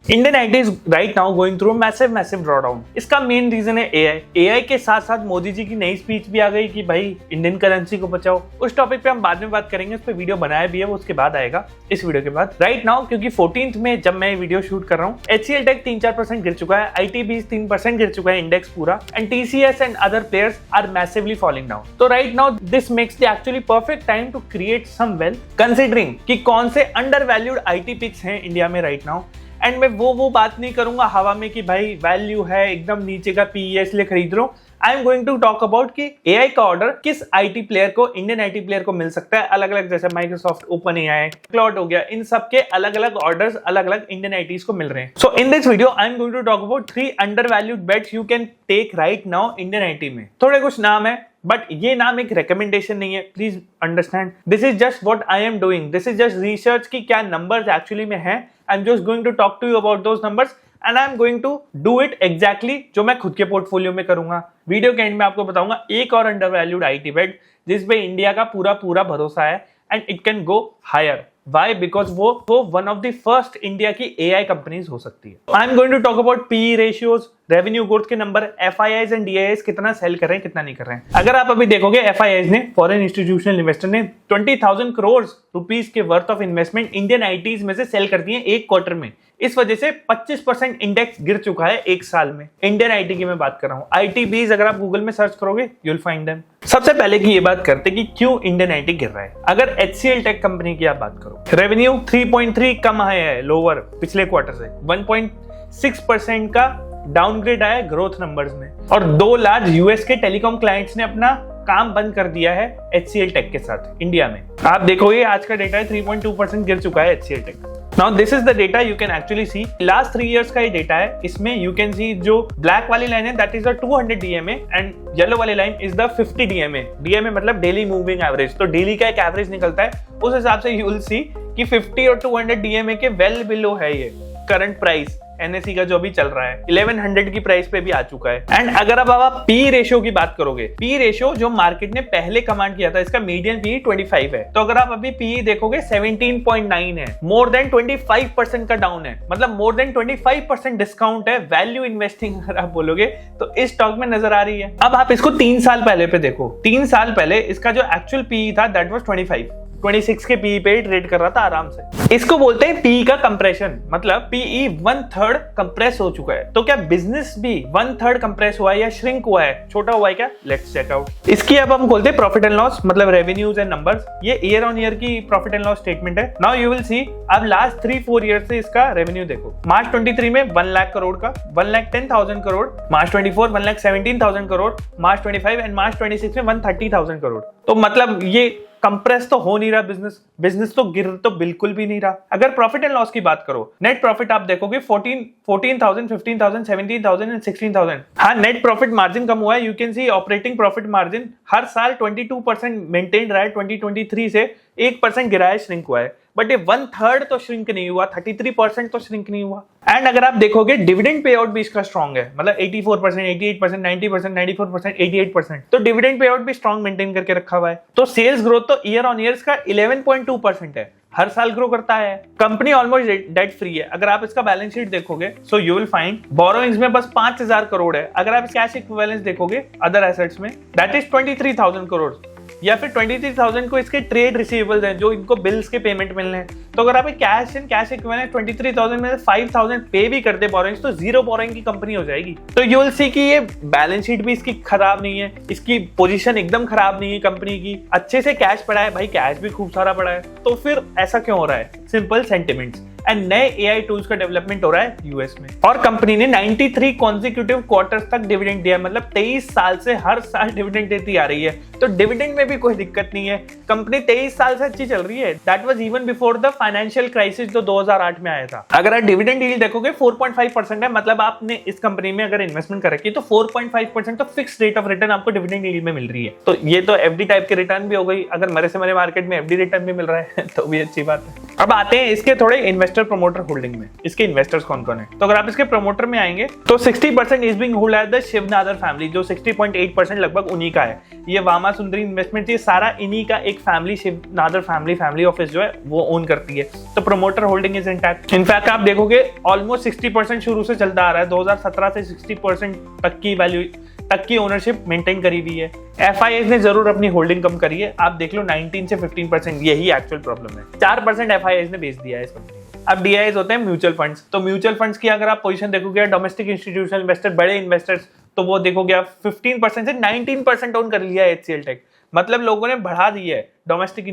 Indian IT is right now going through massive drawdown. इसका main reason है AI. AI के साथ साथ मोदी जी की नई स्पीच भी आ गई कि भाई इंडियन करेंसी को बचाओ। उस टॉपिक पे हम बाद में बात करेंगे, उस पर वीडियो बनाया भी है, वो उसके बाद आएगा इस वीडियो के बाद। राइट नाउ क्योंकि 14th में जब मैं वीडियो शूट कर रहा हूँ, HCL टेक 3-4% गिर चुका है, IT भी 3% गिर चुका है इंडेक्स पूरा, and TCS and other players are massively falling down. तो right now this makes the actually perfect time to create some wealth, considering कि कौन से अंडर वैल्यूड IT पिक्स हैं इंडिया में राइट नाउ। एंड मैं वो बात नहीं करूंगा हवा में कि भाई वैल्यू है एकदम नीचे का PE इसलिए खरीद रहा हूं। I am going to talk about कि एआई का ऑर्डर किस IT प्लेयर को, इंडियन IT प्लेयर को मिल सकता है अलग अलग, जैसे माइक्रोसॉफ्ट, ओपन एआई, क्लाउड हो गया, इन सब के अलग अलग ऑर्डर्स अलग अलग इंडियन ITs को मिल रहे हैं। So in this video I am going to talk about 3 under valued bets you can take right now Indian IT में। थोड़े कुछ नाम है बट ये नाम एक रिकमेंडेशन नहीं है, please understand. This is just what I am doing, this is just research की क्या नंबर्स एक्चुअली में है। I am just going to talk to you about those numbers and I am going to do it exactly जो मैं खुद के portfolio में करूंगा। वीडियो के एंड में आपको बताऊंगा एक और अंडर वैल्यूड IT बेट जिसपे इंडिया का पूरा भरोसा है and it can go higher. Why? Because वो one of the first India की AI कंपनीज हो सकती है। I am going to talk about PE ratios, revenue growth के नंबर, FIIs एंड DIIs कितना सेल कर रहे हैं कितना नहीं कर रहे हैं। अगर आप अभी देखोगे FIIs ने, फॉरेन इंस्टीट्यूशनल इन्वेस्टर ने 20,000 करोड़ रुपीस के worth of investment Indian ITs में से सेल कर दिए एक क्वार्टर में। इस वजह से 25% इंडेक्स गिर चुका है एक साल में। इंडियन IT की मैं बात कर रहा हूं। ITBs अगर आप गूगल में सर्च करोगे यू विल फाइंड देम। सबसे पहले की ये बात करते कि क्यों इंडियन IT गिर रहा है। अगर HCL टेक कंपनी की आप बात करो, रेवेन्यू 3.3 कम आया है लोअर पिछले क्वार्टर से, 1.6% का डाउनग्रेड आया ग्रोथ नंबर्स में, और 2 लार्ज US के टेलीकॉम क्लाइंट्स ने अपना काम बंद कर दिया है HCL टेक के साथ इंडिया में। आप देखोगे आज का डेटा है 3.2% गिर चुका है HCL tech. Now this is the data you can actually see. Last 3 years का ये डेटा है। इसमें you can see जो ब्लैक वाली लाइन है that is the 200 DMA and yellow वाली line is the 50 DMA. DMA मतलब डेली मूविंग एवरेज। तो डेली का एक एवरेज निकलता है, उस हिसाब से you will see कि 50 और 200 DMA के वेल बिलो है ये करंट प्राइस। NSE का जो भी चल रहा है 1100 की प्राइस पे भी आ चुका है। एंड अगर अब आप PE रेशियो की बात करोगे, PE रेशियो जो मार्केट ने पहले कमांड किया था, इसका मीडियन PE 25 है। तो अगर आप अभी PE देखोगे 17.9 है, मोर देन 25% का डाउन है, मतलब मोर देन 25% डिस्काउंट है। वैल्यू इन्वेस्टिंग अगर आप बोलोगे तो इस स्टॉक में नजर आ रही है। अब आप इसको 3 साल पहले पे देखो, 3 साल पहले इसका जो एक्चुअल PE था दैट वाज 26 के PE पे ट्रेड कर रहा था आराम से। इसको बोलते हैं PE का कंप्रेशन, मतलब PE 1/3 कंप्रेस हो चुका है। तो क्या बिजनेस भी 1/3 कंप्रेस हुआ है या श्रिंक हुआ है, छोटा हुआ है क्या? Let's check out. इसकी अब हम बोलते हैं प्रॉफिट एंड लॉस, मतलब रेवेन्यूज एंड नंबर्स। ये ईयर ऑन ईयर की प्रॉफिट एंड लॉस स्टेटमेंट है। नाउ यू विल सी अब लास्ट 3-4 ईयर से इसका रेवेन्यू देखो। मार्च 23 में 1 लाख करोड़ का, 1,10,000 करोड़, मार्च 24 1,17,000 करोड़, मार्च 25 एंड मार्च 26 में 130,000 करोड़। तो मतलब ये कंप्रेस तो हो नहीं रहा बिजनेस तो गिर तो बिल्कुल भी नहीं रहा। अगर प्रॉफिट एंड लॉस की बात करो, नेट प्रॉफिट आप देखोगे 14,000, 15,000, 17,000 एंड 16,000। हाँ, नेट प्रॉफिट मार्जिन कम हुआ है। You can see operating profit margin हर साल 22% मेंटेन रहा है, 2023 से 1% गिरा है, श्रिंक हुआ है। बट ये 1/3 तो श्रिंक नहीं हुआ, 33% तो श्रिंक नहीं हुआ। एंड अगर आप देखोगे डिविडेंड पे आउट भी इसका स्ट्रॉन्ग है, मतलब 84%, 88%, 90%, 94%, 88%। तो डिविडेंड पे आउट भी स्ट्रॉन्ग मेंटेन करके रखा हुआ है। तो सेल्स ग्रोथ तो ईयर ऑन ईयर का 11.2% है, हर साल ग्रो करता है। कंपनी ऑलमोस्ट डेट फ्री है। अगर आप इसका बैलेंस शीट देखोगे so you will find borrowings में बस 5,000 करोड़ है। अगर आप कैश इक्विवेलेंस देखोगे अदर एसेट्स में दैट इज 23,000 करोड़, या फिर 23,000 को इसके ट्रेड रिसीवेबल्स हैं जो इनको बिल्स के पेमेंट मिलने हैं। तो अगर आप कैश एंड कैश इक्विवेलेंट 23,000 में 5,000 पे भी करते बोरोइंग्स तो जीरो बोरोइंग की कंपनी हो जाएगी। तो यू विल सी कि ये बैलेंस शीट भी इसकी खराब नहीं है, इसकी पोजीशन एकदम खराब नहीं है कंपनी की, अच्छे से कैश पड़ा है भाई, कैश भी खूब सारा पड़ा है। तो फिर ऐसा क्यों हो रहा है? सिंपल सेंटिमेंट्स एंड नए AI टूल्स का डेवलपमेंट हो रहा है यूएस में। और कंपनी ने 93 कॉन्जिक्यूटिव क्वार्टर्स तक डिविडेंड दिया, मतलब 23 साल से हर साल डिविडेंड देती आ रही है। तो डिविडेंड में भी कोई दिक्कत नहीं है, कंपनी 23 साल से अच्छी चल रही है। That was even before the financial crisis जो 2008 में आया था। अगर आप डिविडेंड यील्ड देखोगे 4.5% है, मतलब आपने इस कंपनी में अगर इन्वेस्टमेंट कर रखी है तो 4.5% तो फिक्स रेट ऑफ रिटर्न आपको डिविडेंड यील्ड में मिल रही है। तो ये तो FD टाइप के रिटर्न भी हो गई। अगर मरे से मरे मार्केट में FD रिटर्न भी मिल रहा है तो भी अच्छी बात है। अब आते हैं इसके थोड़े इन्वेस्टमेंट इन्वेस्टर प्रमोटर होल्डिंग में, इसके इन्वेस्टर्स कौन कौन है? तो अगर आप इसके प्रमोटर में आएंगे तो 60% is being hold by the Shiv Nadar family, जो 60.8% लगभग उन्हीं का है। ये वामा सुंदरी इन्वेस्टमेंट, ये सारा इन्हीं का एक फैमिली, शिवनादर फैमिली ऑफिस जो है वो ओन करती है। तो promoter holding is intact. In fact आप देखोगे ऑलमोस्ट 60% शुरू से चलता आ रहा है, 2017 से 60% तक की वैल्यू तक की ओनरशिप मेंटेन करी हुई है। एफआईआईज ने जरूर अपनी होल्डिंग कम करी है, आप देख लो 19 से 15%, यही एक्चुअल प्रॉब्लम है। 4% एफआईआईज ने बेच दिया है इस कंपनी को। अब डीआईज होते हैं म्यूचुअल फंड्स। तो म्यूचुअल फंड्स की अगर आप पोजीशन देखोगे, डोमेस्टिक इंस्टीट्यूशनल इन्वेस्टर, बड़े इन्वेस्टर्स, तो वो देखोगे आप 15% से 19% ओन कर लिया है एचसीएल टेक। मतलब लोगों ने बढ़ा दी है, डोमेस्टिक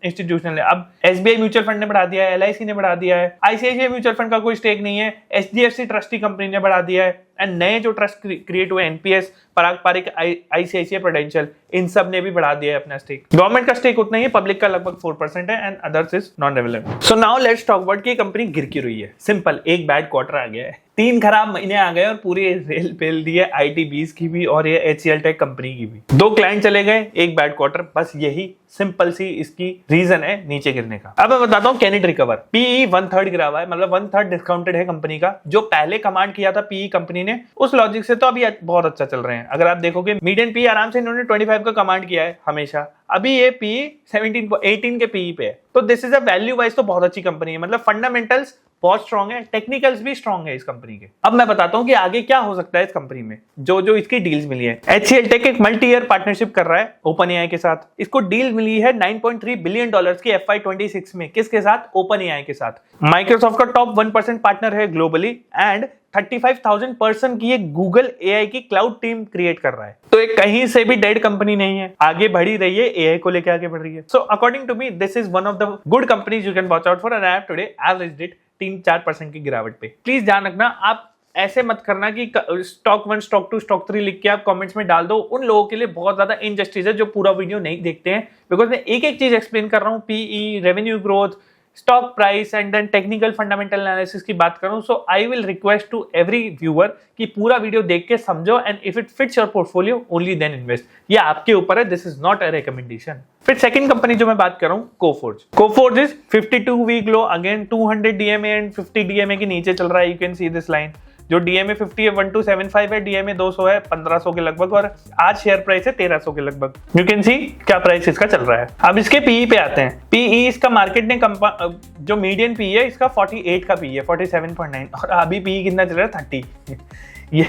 इंस्टीट्यूशनल ने। अब एसबीआई म्यूचुअल फंड ने बढ़ा दिया है, एलआईसी ने बढ़ा दिया है, आईसीआईसीआई म्यूचुअल फंड का कोई स्टेक नहीं है, एचडीएफसी ट्रस्टी कंपनी ने बढ़ा दिया है, एंड नए जो ट्रस्ट क्रिएट हुए एनपीएस, पराग पारिक, आईसीआईसीआई प्रूडेंशियल, इन सब ने भी बढ़ा दिया है अपना स्टेक। गवर्नमेंट का स्टेक उतना ही है, पब्लिक का लगभग 4% है, and others is non relevant. So now let's talk about कि कंपनी गिर क्यों रही है। सिंपल, एक बैड क्वार्टर आ गया है, 3 खराब महीने आ गए और पूरी रेल पेल दी है आईटीबीज की भी और ये एचसीएल टेक कंपनी की भी। 2 क्लाइंट चले गए, एक बैड क्वार्टर, बस यही सिंपल सी इसकी रीजन है नीचे गिरने का। अब मैं बताता हूं कैन इट रिकवर। पीई 1/3 गिरा हुआ है, मतलब 1/3 डिस्काउंटेड है कंपनी का। जो पहले कमांड किया था पीई कंपनी ने, उस लॉजिक से तो अभी बहुत अच्छा चल रहे हैं। अगर आप देखोगे मीडियन पीई आराम से इन्होंने 25 का कमांड किया है हमेशा, अभी ये पीई 18 के पीई पे है। तो this is a value wise तो बहुत अच्छी कंपनी है, मतलब फंडामेंटल्स बहुत स्ट्रांग है, टेक्निकल्स भी स्ट्रांग है इस कंपनी के। अब मैं बताता हूं कि आगे क्या हो सकता है इस कंपनी में, जो इसकी डील्स मिली है। एचसीएल टेक एक मल्टी ईयर पार्टनरशिप कर रहा है ओपन एआई के साथ। इसको डील मिली है $9.3 बिलियन की FY26 में। किसके साथ? ओपन एआई के साथ। माइक्रोसॉफ्ट का टॉप 1% पार्टनर है ग्लोबली, एंड 35,000 पर्सन की एक गूगल एआई की क्लाउड टीम क्रिएट कर रहा है। तो एक कहीं से भी डेड कंपनी नहीं है, आगे बढ़ी रही है, एआई को लेकर आगे बढ़ रही है। So according to me this is one of the good companies you can watch out for, and I have today averaged it 3-4% की गिरावट पे। प्लीज ध्यान रखना, आप ऐसे मत करना कि स्टॉक 1, स्टॉक 2, स्टॉक 3 लिख के आप कमेंट्स में डाल दो। उन लोगों के लिए बहुत ज्यादा इनजस्टिस है जो पूरा वीडियो नहीं देखते हैं, बिकॉज मैं एक एक चीज एक्सप्लेन कर रहा हूँ, PE, revenue growth, stock price and then technical fundamental analysis की बात करूं। So I will request to every viewer कि पूरा वीडियो देख के समझो, and if it fits your portfolio only then invest. ये आपके ऊपर है, this is not a recommendation. फिर सेकंड कंपनी जो मैं बात कर रहा हूं, Coforge. Coforge is 52 week low, again 200 DMA and 50 DMA के नीचे चल रहा है। You can see this line, जो डीएमए 50 है 1275 है, डीएमए 200 है 1500 के लगभग, और आज शेयर प्राइस है 1300 के लगभग। यू कैन सी क्या प्राइस इसका चल रहा है। अब इसके पीई पे आते हैं। पीई इसका मार्केट ने जो मीडियन पीई है इसका 48 का पीई है, 47.9, और अभी पीई कितना चल रहा है? 30। ये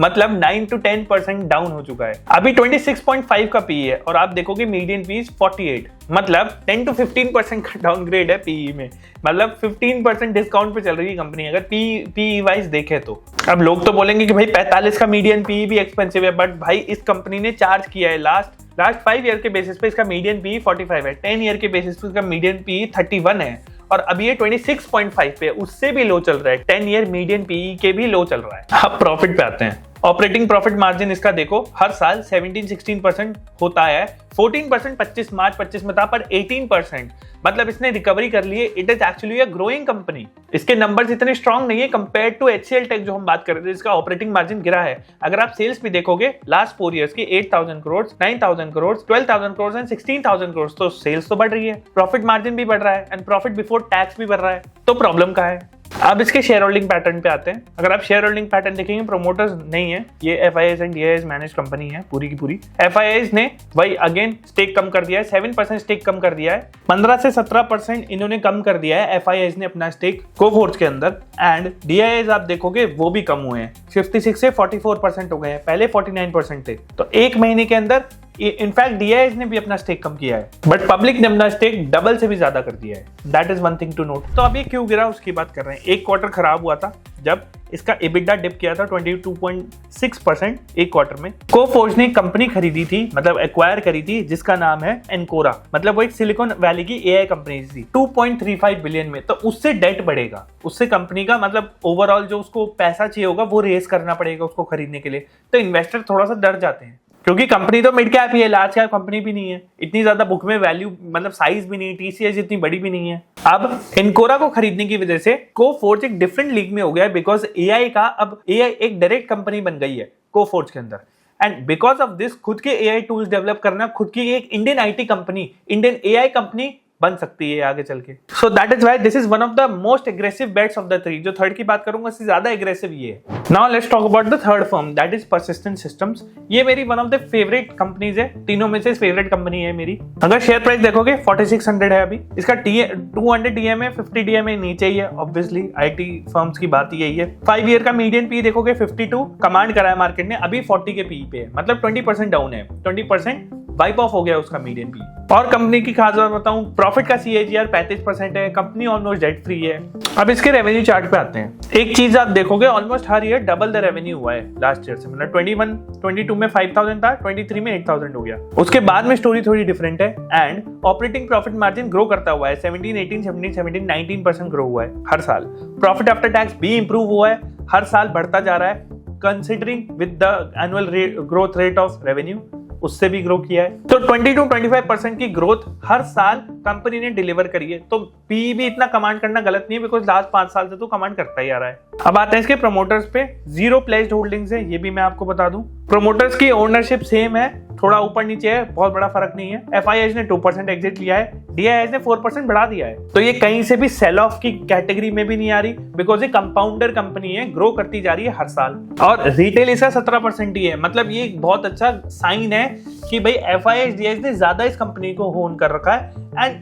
मतलब 9 to 10% डाउन हो चुका है। अभी 26.5 का पीई है, और आप देखोगे मीडियन पीई 48, मतलब 10 to 15% का डाउनग्रेड है पीई में। मतलब 15% डिस्काउंट पे चल रही है कंपनी अगर पीई वाइज देखे तो। अब लोग तो बोलेंगे कि भाई 45 का मीडियन पीई भी एक्सपेंसिव है, बट भाई इस कंपनी ने चार्ज किया है लास्ट 5 ईयर के बेसिस पे इसका मीडियन पीई 45 है, 10 ईयर के बेसिस पे इसका मीडियन पीई 31 है, और अभी ये 26.5 पे, उससे भी लो चल रहा है। 10 ईयर मीडियन पीई के भी लो चल रहा है। अब प्रॉफिट पे आते हैं। ऑपरेटिंग प्रॉफिट मार्जिन इसका देखो हर साल 17-16% होता है। 14% मार्च 25 में था, पर 18%, मतलब इसने रिकवरी कर ली है। It is actually a growing company. इसके नंबर्स इतने स्ट्रांग नहीं है कंपेयर टू एचसीएल टेक जो हम बात कर रहे थे, इसका ऑपरेटिंग मार्जिन गिरा है। अगर आप सेल्स भी देखोगे लास्ट 4 इयर्स की 8,000 करोड़, 9,000 करोड़, 12,000 करोड़ एंड 16,000 करोड़, तो सेल्स तो बढ़ रही है, प्रॉफिट मार्जिन भी बढ़ रहा है, एंड प्रॉफिट बिफोर टैक्स भी बढ़ रहा है। तो प्रॉब्लम कहाँ है? अब इसके शेयर होल्डिंग पैटर्न पे आते हैं। अगर आप शेयर होल्डिंग पैटर्न देखेंगे, प्रोमोटर्स नहीं है, ये FIIs and DIIs manage company है पूरी की पूरी। एफआईआईज ने वही अगेन स्टेक कम कर दिया है, 7% स्टेक कम कर दिया है, 15 से 17% इन्होंने कम कर दिया है एफआईआईज ने अपना स्टेक कोफोर्ज के अंदर। एंड डीआईआईज आप देखोगे वो भी कम हुए हैं, 56 से 44% हो गए हैं, पहले 49% थे। तो एक महीने के अंदर इनफैक्ट डीआईआईज ने भी अपना स्टेक कम किया है, बट पब्लिक ने अपना स्टेक डबल से भी ज्यादा कर दिया है। That is one thing to note. तो अभी क्यों गिरा उसकी बात कर रहे हैं। एक क्वार्टर खराब हुआ था जब इसका EBITDA डिप किया था 22.6% एक क्वार्टर में। कोफोर्ज ने कंपनी खरीदी थी, मतलब एक्वायर करी थी, जिसका नाम है एनकोरा, मतलब वो एक सिलिकॉन वैली की एआई कंपनी थी 2.35 बिलियन में। तो उससे डेट बढ़ेगा, उससे कंपनी का मतलब ओवरऑल जो उसको पैसा चाहिए होगा वो रेस करना पड़ेगा उसको खरीदने के लिए। तो इन्वेस्टर थोड़ा सा डर जाते हैं, क्योंकि कंपनी तो मिड कैप ही है, लार्ज कैप कंपनी भी नहीं है, इतनी ज्यादा बुक में वैल्यू मतलब साइज भी नहीं, टीसीएस इतनी बड़ी भी नहीं है। अब इनकोरा को खरीदने की वजह से कोफोर्ज एक डिफरेंट लीग में हो गया है, बिकॉज एआई का अब एआई एक डायरेक्ट कंपनी बन गई है कोफोर्ज के अंदर। एंड बिकॉज ऑफ दिस खुद के एआई टूल्स डेवलप करना, खुद की एक Indian IT company, Indian AI company बन सकती है आगे चल के। So that is why this is one of the most aggressive bets of the three. जो थर्ड की बात करूंगा उससे ज्यादा एग्रेसिव ये है। Now let's talk about the third firm, that is Persistent Systems. ये मेरी one of the favourite companies है, तीनों में से फेवरेट कंपनी है मेरी। अगर शेयर प्राइस देखोगे 4600 है अभी, इसका 200 डीएम है, 50 डीएम नीचे ही है। ऑब्वियसली आईटी फर्म्स की बात ही यही है। 5 ईयर का मीडियन पी देखोगे 52, कमांड करा है मार्केट ने, अभी 40 के पी पे है, मतलब 20% डाउन है, 20% वाइप ऑफ हो गया उसका मीडियन पी। और कंपनी की खास बात बताऊं, प्रॉफिट का CAGR 35% है, कंपनी ऑलमोस्ट डेट फ्री है। अब इसके रेवेन्यू चार्ट पे आते हैं। एक चीज आप देखोगे, almost her year double the revenue हुआ है लास्ट ईयर से, मतलब 22 में 5000 था, 23 में 8000 हो गया। उसके बाद में स्टोरी थोड़ी डिफरेंट है। And operating profit margin grow करता हुआ है, 17, 18, 17, 17, 19% ग्रो हुआ है हर साल। प्रॉफिट आफ्टर टैक्स भी इंप्रूव हुआ है, हर साल बढ़ता जा रहा है, considering with the annual growth rate of revenue, उससे भी ग्रो किया है। तो 20-25% की ग्रोथ हर साल कंपनी ने डिलीवर करी है। तो पी भी इतना कमांड करना गलत नहीं है, बिकॉज लास्ट 5 साल से तो कमांड करता ही आ रहा है। अब आते हैं इसके प्रमोटर्स पे। 0 प्लेस्ड होल्डिंग्स है, ये भी मैं आपको बता दूं। प्रमोटर्स की ओनरशिप सेम है, थोड़ा ऊपर नीचे है, बहुत बड़ा फर्क नहीं है। FIIs ने 2% एग्जिट लिया है, DIIs ने 4% बढ़ा दिया है। तो ये कहीं से भी सेल ऑफ की कैटेगरी में भी नहीं आ रही, बिकॉज ये कंपाउंडर कंपनी है, ग्रो करती जा रही है हर साल। और रिटेल इसका 17% ही है, मतलब ये एक बहुत अच्छा साइन है कि भाई FIIs DIIs ने ज्यादा इस कंपनी को होन कर रखा है। And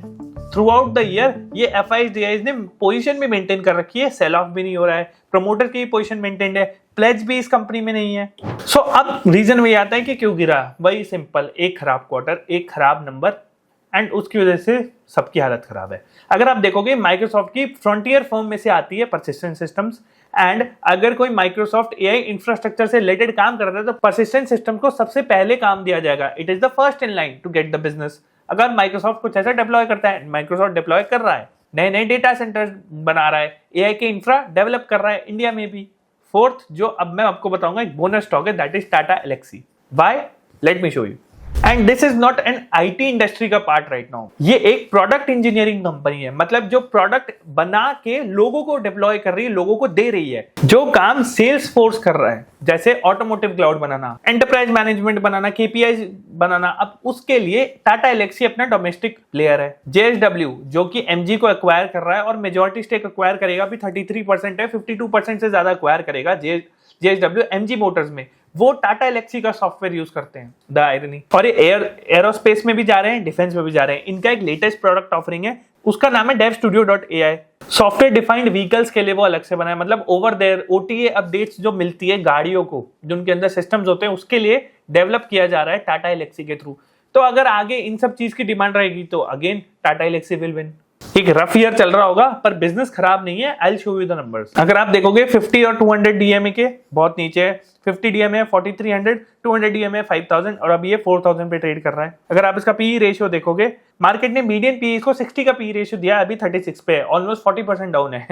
through out the year ये FIIs DIIs ने पोजीशन भी मेंटेन कर रखी है, सेल ऑफ भी नहीं हो रहा है, प्रमोटर की पोजीशन मेंटेन है, प्लेज भी इस कंपनी में नहीं है। सो अब रीजन वही आता है कि क्यों गिरा, वही सिंपल, एक खराब क्वार्टर, एक खराब नंबर, एंड उसकी वजह से सबकी हालत खराब है। अगर आप देखोगे माइक्रोसॉफ्ट की फ्रंटियर फर्म में से आती है परसिस्टेंट सिस्टम्स, एंड अगर कोई माइक्रोसॉफ्ट AI इंफ्रास्ट्रक्चर से रिलेटेड काम करता है तो परसिस्टेंट सिस्टम को सबसे पहले काम दिया जाएगा। It is the first in line to get the business. अगर माइक्रोसॉफ्ट कुछ ऐसा डिप्लॉय करता है, माइक्रोसॉफ्ट डिप्लॉय कर रहा है, नए नए डेटा सेंटर बना रहा है, AI के इंफ्रा डेवलप कर रहा है इंडिया में भी। फोर्थ जो अब मैं आपको बताऊंगा एक बोनस स्टॉक है, that is Tata Elxsi. Why? Let me show you. And this is not an IT industry का पार्ट राइट नाउ, ये एक प्रोडक्ट इंजीनियरिंग कंपनी है, मतलब जो प्रोडक्ट बना के लोगों को डिप्लॉय कर रही है, लोगों को दे रही है। जो काम सेल्स फोर्स कर रहा है, जैसे ऑटोमोटिव क्लाउड बनाना, एंटरप्राइज मैनेजमेंट बनाना, KPI बनाना, अब उसके लिए टाटा एलेक्सी अपना डोमेस्टिक प्लेयर है। JSW जो कि MG को एक्वायर कर रहा है और मेजॉरिटी स्टेक एक्वायर करेगा, अभी 33% है, 52% से ज्यादा एक्वायर करेगा JSW MG मोटर्स में। वो टाटा एलेक्सी का सॉफ्टवेयर यूज करते हैं, द आयरनी। और ये एरोस्पेस में भी जा रहे हैं, डिफेंस में भी जा रहे हैं। इनका एक लेटेस्ट प्रोडक्ट ऑफरिंग है, उसका नाम है devstudio.ai। सॉफ्टवेयर डिफाइंड व्हीकल्स के लिए वो अलग से बना है, मतलब ओवर देयर OTA अपडेट्स जो मिलती है गाड़ियों को, जो उनके अंदर सिस्टम्स होते हैं, उसके लिए डेवलप किया जा रहा है टाटा एलेक्सी के थ्रू। तो अगर आगे इन सब चीज की डिमांड रहेगी तो again Tata Elxsi will win. एक रफ ईयर चल रहा होगा पर बिजनेस खराब नहीं है। I will show you the numbers. अगर आप देखोगे 50 और 200 DMA के बहुत नीचे है, 50 DMA है 4300, 200 DMA है 5000, और अभी ये 4000 पे ट्रेड कर रहा है। अगर आप इसका PE रेशियो देखोगे, मार्केट ने मीडियन PE को 60 का PE रेशियो दिया, अभी 36 पे है, ऑलमोस्ट 40% डाउन है,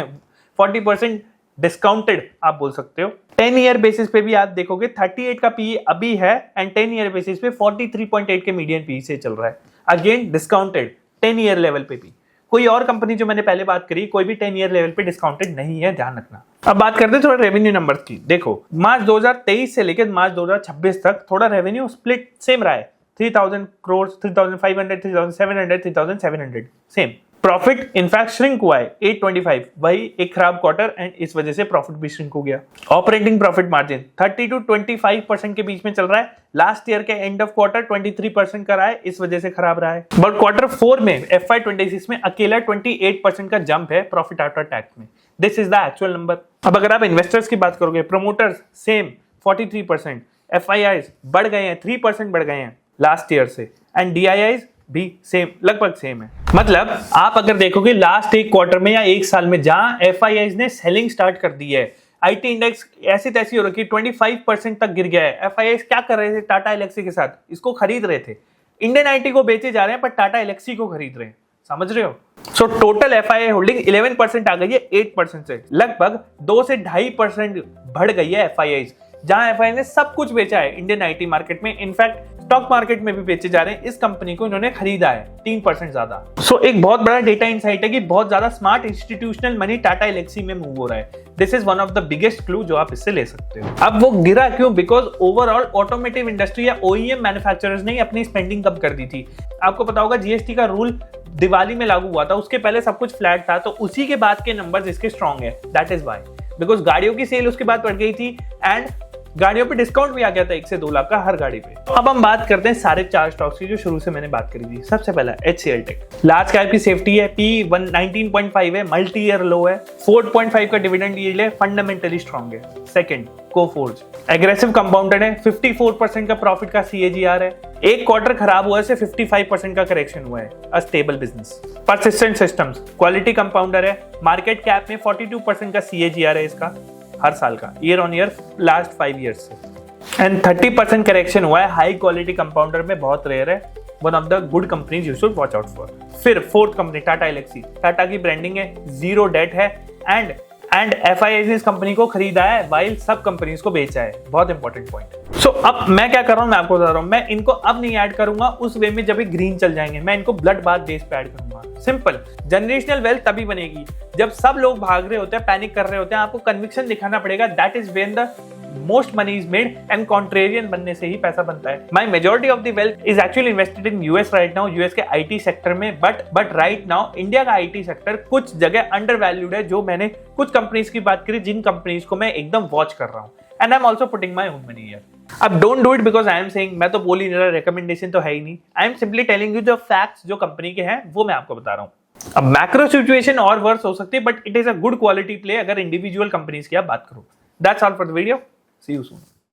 40% डिस्काउंटेड आप बोल सकते हो। 10 ईयर बेसिस पे भी आप देखोगे 38 का PE अभी है, एंड 10 ईयर बेसिस पे 43.8 के मीडियन PE से चल रहा है, अगेन डिस्काउंटेड 10 ईयर लेवल पे भी। कोई और कंपनी जो मैंने पहले बात करी, कोई भी 10 ईयर लेवल पे डिस्काउंटेड नहीं है, ध्यान रखना। अब बात करते हैं थोड़ा रेवेन्यू नंबर्स की। देखो मार्च 2023 से लेकर मार्च 2026 तक थोड़ा रेवेन्यू स्प्लिट सेम रहा है, 3000 crore, 3500, 3700, 3700 same. Profit in fact shrink हुआ है 825, वही एक खराब क्वार्टर, एंड इस वजह से प्रॉफिट भी श्रिंक हो गया। ऑपरेटिंग प्रॉफिट मार्जिन 30 to 25% के बीच में चल रहा है, लास्ट ईयर के एंड ऑफ क्वार्टर 23% का रहा है, इस वजह से खराब रहा है। बट क्वार्टर 4 में FY26 में अकेला 28% का जंप है प्रॉफिट आफ्टर टैक्स में। This is the actual number. अब अगर आप इन्वेस्टर्स की बात करोगे, प्रमोटर्स सेम 43%, FIIs बढ़ गए हैं 3% बढ़ गए हैं लास्ट ईयर से, एंड DIIs भी सेम, लगभग सेम है। मतलब आप अगर देखोगे लास्ट एक क्वार्टर में या एक साल में, जहां FIIs ने सेलिंग स्टार्ट कर दी है, IT इंडेक्स ऐसी तैसी हो रखी, 25% तक गिर गया है। FIIs क्या कर रहे थे टाटा एलेक्सी के साथ? इसको खरीद रहे थे। इंडियन IT को बेचे जा रहे हैं पर टाटा एलेक्सी को खरीद रहे हैं, समझ रहे हो? सो टोटल FII होल्डिंग 11% आ गई है 8% से, लगभग 2 से 2.5% बढ़ गई है FIIs, जहां FII ने सब कुछ बेचा है इंडियन IT मार्केट में। इनफैक्ट स्टॉक मार्केट में भी बेचे जा रहे हैं, इस कंपनी को इन्होंने खरीदा है 3% ज्यादा। सो एक बहुत बड़ा डेटा इनसाइट है कि बहुत ज्यादा smart institutional money Tata Elxsi में मूव हो रहा है। This is one of the biggest clue जो आप इससे ले सकते हो। अब वो गिरा क्यों? बिकॉज ओवरऑल ऑटोमेटिव इंडस्ट्री या OEM मैन्युफैक्चरर्स ने अपनी स्पेंडिंग कम कर दी थी। आपको पता होगा GST का रूल दिवाली में लागू हुआ था, उसके पहले सब कुछ फ्लैट था, तो उसी के बाद के नंबर्स इसके स्ट्रॉन्ग है। दैट इज वाई, बिकॉज गाड़ियों की सेल उसके बाद बढ़ गई थी एंड गाड़ियों पे डिस्काउंट भी आ गया था 1 से 2 लाख का हर गाड़ी पे। अब हम बात करते हैं सारे 4 स्टॉक्स की जो शुरू से मैंने बात करी थी। सबसे पहला HCL टेक, लार्ज कैप की सेफ्टी है, P 19.5 है, मल्टी ईयर लो है, 4.5 का डिविडेंड यील्ड है, फंडामेंटली स्ट्रॉन्ग है। सेकंड, कोफोर्ज, एग्रेसिव कंपाउंडेड है, 54% का प्रॉफिट का CAGR है, एक क्वार्टर खराब हुआ से 55% का करेक्शन हुआ है। A stable business. Persistent Systems, quality compounder है, मार्केट कैप में 42% का CAGR है इसका हर साल का, year on year last 5 years से, एंड 30% करेक्शन हुआ है। हाई क्वालिटी कंपाउंडर में बहुत रेयर है, one of the good companies you should watch out for. फिर fourth company Tata Elxsi, Tata की ब्रांडिंग है, 0 डेट है एंड FII ने इस कंपनी को खरीदा है वाइल सब कंपनीज को बेचा है। बहुत इंपॉर्टेंट पॉइंट। सो अब मैं क्या कर रहा हूं, मैं आपको बता रहा हूं, मैं इनको अब नहीं ऐड करूंगा उस वे में जब ये ग्रीन चल जाएंगे, मैं इनको ब्लड बाथ बेस पे ऐड करूंगा। सिंपल, जनरेशनल वेल्थ तभी बनेगी जब सब लोग भाग रहे होते हैं, पैनिक कर रहे होते हैं, आपको कन्विक्शन दिखाना पड़ेगा। That is when the most money is made and contrarian बनने से ही पैसा बनता है। My majority of the wealth is actually invested in US right now, US के IT सेक्टर में, बट राइट नाउ इंडिया का IT सेक्टर कुछ जगह अंडर वैल्यूड है, जो मैंने कुछ कंपनीज की बात करी जिन कंपनीज को मैं एकदम वॉच कर रहा हूं, and I am also putting my own money here. अब don't do it because I am saying, मैं तो बोल ही नहीं रहा, रिकमेंडेशन तो है ही नहीं, I am simply telling you जो फैक्ट्स जो कंपनी के हैं वो मैं आपको बता रहा हूं। अब मैक्रो सिचुएशन और वर्स हो सकती है, but it is a good quality play अगर इंडिविजुअल कंपनीज की आप बात करो। That's all for the video, see you soon.